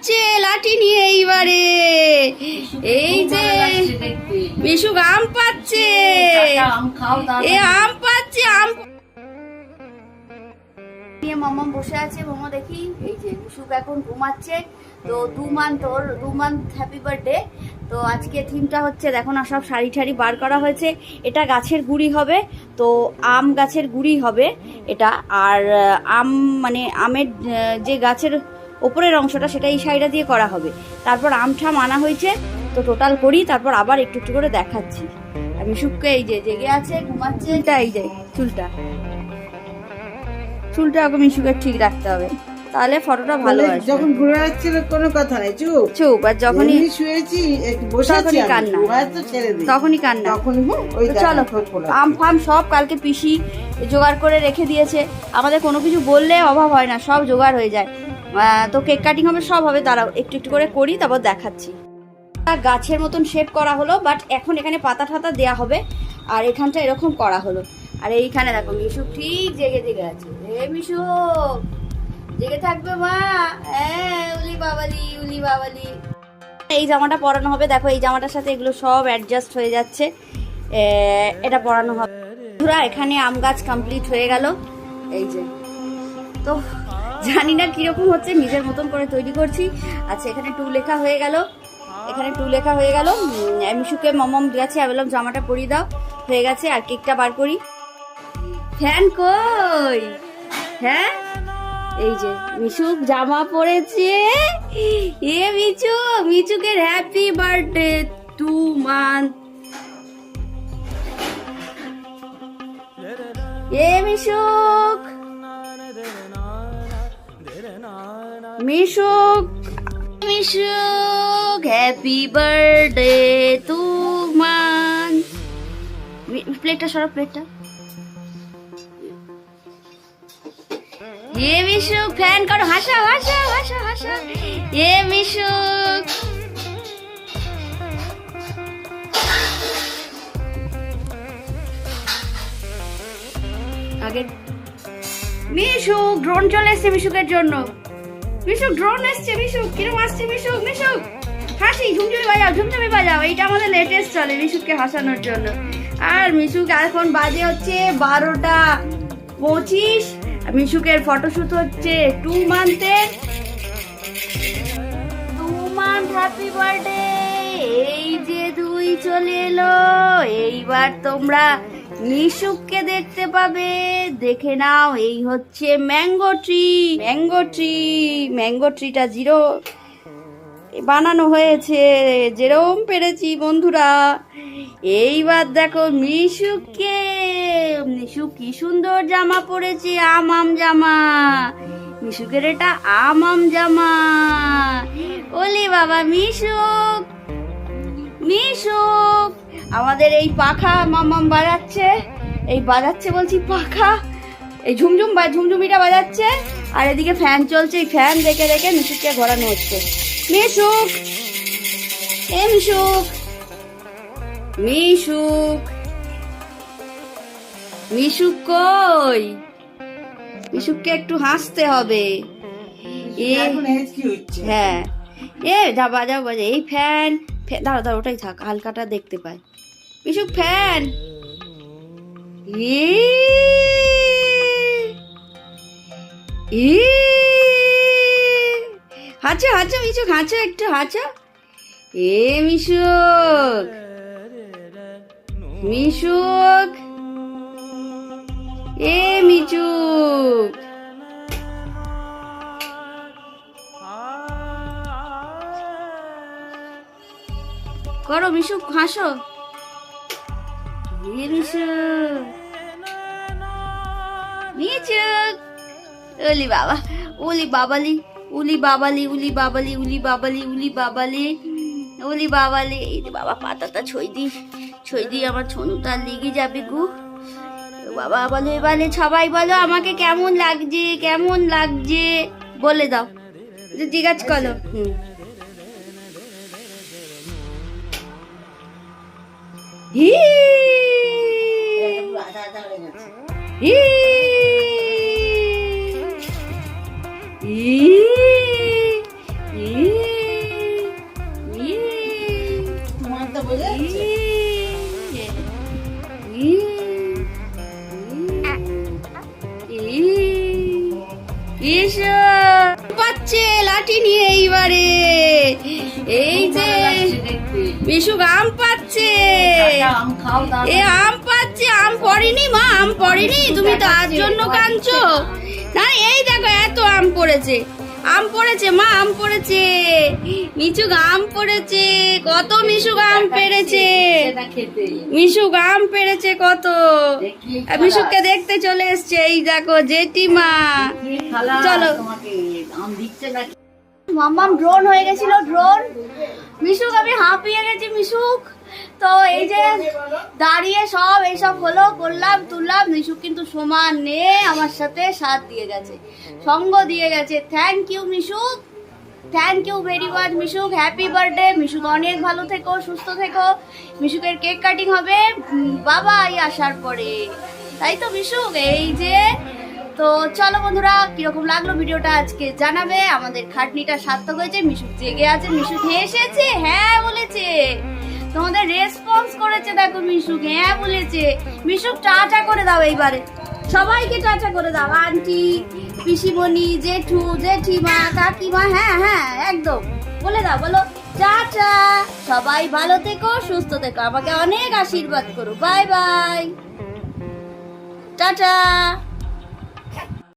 পাচ্ছে লাঠি নিয়ে এইবারে। এই যে মিশুক আম পাচ্ছে, এ আম পাচ্ছে, আম নিয়ে মাম্মা বসে আছে। মাম্মা দেখি এই যে মিশুক এখন ঘুমাচ্ছে। তো 2 মান্থ হ্যাপি বার্থডে। তো আজকে থিমটা হচ্ছে দেখো না, সব শাড়ি ঠাড়ি বার করা হয়েছে। এটা গাছের গুড়ি হবে, তো আম গাছের গুড়ি হবে এটা। আর আম মানে আমের যে গাছের ওপরের অংশটা সেটা এই শাড়িটা দিয়ে করা হবে। তারপর আমঠাম আনা হয়েছে, তো টোটাল করি তারপর আবার একটু একটু করে দেখাচ্ছি। আর মিশুককে এই যে জেগে আছে, ঘুমাচ্ছে। এটা এই যে চুলটা ওকে মিশুকের ঠিক রাখতে হবে, তাহলে ফটোটা ভালো আসবে। যখন ঘুরে যাচ্ছিল কোনো কথা নাই, চুপ চুপ। আর যখনই শুয়েছি বসেছি কান্না, হয়তো ছেড়ে দিই, তখনই কান্না। তখন ওই চলো আম ফাম সব কালকে পিসি জোগাড় করে রেখে দিয়েছে। আমাদের কোনো কিছু বললে অভাব হয় না, সব জোগাড় হয়ে যায়। তো কেক কাটিং হবে, সব হবে। দাঁড়াও একটু একটু করে করি, তারপর দেখাচ্ছি। গাছের মতন শেপ করা হলো, বাট এখন এখানে পাতা ঠাতা দেয়া হবে। আর এখানটা এরকম করা হলো। আর এইখানে দেখো মিশুক ঠিক জেগে জেগে আছে। মিশুক জেগে থাকবে মা। হ্যাঁ, উলি বাবালি উলি বাবালি। এই জামাটা পরানো হবে, দেখো এই জামাটার সাথে এগুলো সব অ্যাডজাস্ট হয়ে যাচ্ছে। এটা পরানো হবে। পুরা এখানে আম গাছ কমপ্লিট হয়ে গেল। এই যে তো জানি না কিরকম হচ্ছে, নিজের মতন করে তৈরি করছি। আচ্ছা, এখানে 2 লেখা হয়ে গেল, এখানে 2 লেখা হয়ে গেল। মিশুকে মমম গেছে, আমি বললাম জামাটা পরিয়ে দাও, হয়ে গেছে। আর কেকটা বার করি। ফ্যান কই? হ্যাঁ, এই যে মিশুক জামা পরেছে। এ মিশুকের হ্যাপি বার্থডে 2 মান্থ। এ মিশুক হ্যাপি বার্থডে 2 মান্থ। প্লেটটা সরো, প্লেটটা। এ মিশুক ফ্যান করো, হাসা হাসা হাসা হাসা। এ মিশুক আগে মিশুক ড্রোন চলে এসছে মিশুকের জন্য। মিশুক ড্রোন এসছে। মিশুক কিরম আসছে? মিশুক হাসি, ঝুমঝুমি বাজাও। এইটা আমাদের লেটেস্ট চলে মিশুককে হাসানোর জন্য। আর মিশুক এখন বাজে হচ্ছে 12:25। মিশুকের ফটোশুট হচ্ছে 2 মান্থের। 2 মান্থ হ্যাপি বার্থডে। এই যে 2 চলে এলো। এইবার তোমরা মিশুককে দেখতে পাবে, দেখে নাও। এই হচ্ছে ম্যাঙ্গো ট্রিটা 0 বানানো হয়েছে, যেরকম পেরেছি বন্ধুরা। এইবার দেখো মিশুক কি সুন্দর জামা পরেছে, আম জামা। মিশুকের এটা আম জামা। ওলে বাবা মিশুক আমাদের এই পাখা মামাম বাজাচ্ছে। বলছি পাখা, এই ঝুমঝুমিটা বাজাচ্ছে। আর এদিকে ফ্যান চলছে, এই ফ্যান দেখে দেখে মিশুককে ঘোরানো হচ্ছে। মিশুক কই? মিশুককে একটু হাসতে হবে। হ্যাঁ, বাজাও। এই ফ্যান দাঁড়া, ওটাই থাক, হালকাটা দেখতে পাই। মিশুক ফ্যান। হাঁচো মিশুক, হাঁচো একটু হাঁচো। এ মিশুক এ মিশুক করো মিশুক, হাসো। এ মিশুক উলি বাবা, উলি বাবালি। এই বাবা পাতাটা ছই দি আমার ছনুটা লেগে যাবে গু। বাবা বলে সবাই বলো আমাকে কেমন লাগছে বলে দাও, জিজ্ঞাসা করো। হি কাটিনি এইবারে। এই যে মিশুক আম পাচ্ছে, এ আম পাচ্ছে। আম পড়েনি মা, আম পড়েনি, তুমি তো আজ জন্য কাঁদছো না। এই দেখো এত আম পড়েছে, আম পড়েছে মা, আম পড়েছে। মিশুক আম পড়েছে কত, মিশুক আম পেরেছে, মিশুক আম পেরেছে কত। মিশুককে দেখতে চলে এসছে, এই দেখো জেঠিমা। চলো, মাম্মাম ড্রোন হয়ে গেছিল, ড্রোন। মিশুক আমি হাঁপিয়ে গেছি মিশুক। তো এই যে দাঁড়িয়ে সব এইসব হলো, করলাম তুললাম। মিশুক কিন্তু সমান নে আমার সাথে সাথ দিয়ে গেছে, সঙ্গ দিয়ে গেছে। Thank you Mishuk, thank you very much Mishuk. Happy birthday Mishuk, অনেক ভালো থেকো, সুস্থ থেকো। মিশুকের কেক কাটিং হবে বাবাই আসার পরে, তাই তো মিশুক? এই যে তো চলো বন্ধুরা, কিরকম লাগলো ভিডিওটা আজকে জানাবে। আমাদের খাটনিটা সার্থক হয়েছে, মিশুক জেগে আছে, মিশুক হেসেছে, হ্যাঁ বলেছে, তোমাদের রেসপন্স করেছে। দেখো মিশুক হ্যাঁ বলেছে। মিশুক টাটা করে দাও এইবারে, সবাইকে টাটা করে দাও। আন্টি, পিসিমণি, জেঠু, জেঠিমা, কাকিমা, হ্যাঁ হ্যাঁ একদম বলে দাও, বলো টাটা। সবাই ভালো থেকো, সুস্থ থেকো, আমাকে অনেক আশীর্বাদ করো। Bye bye, tata.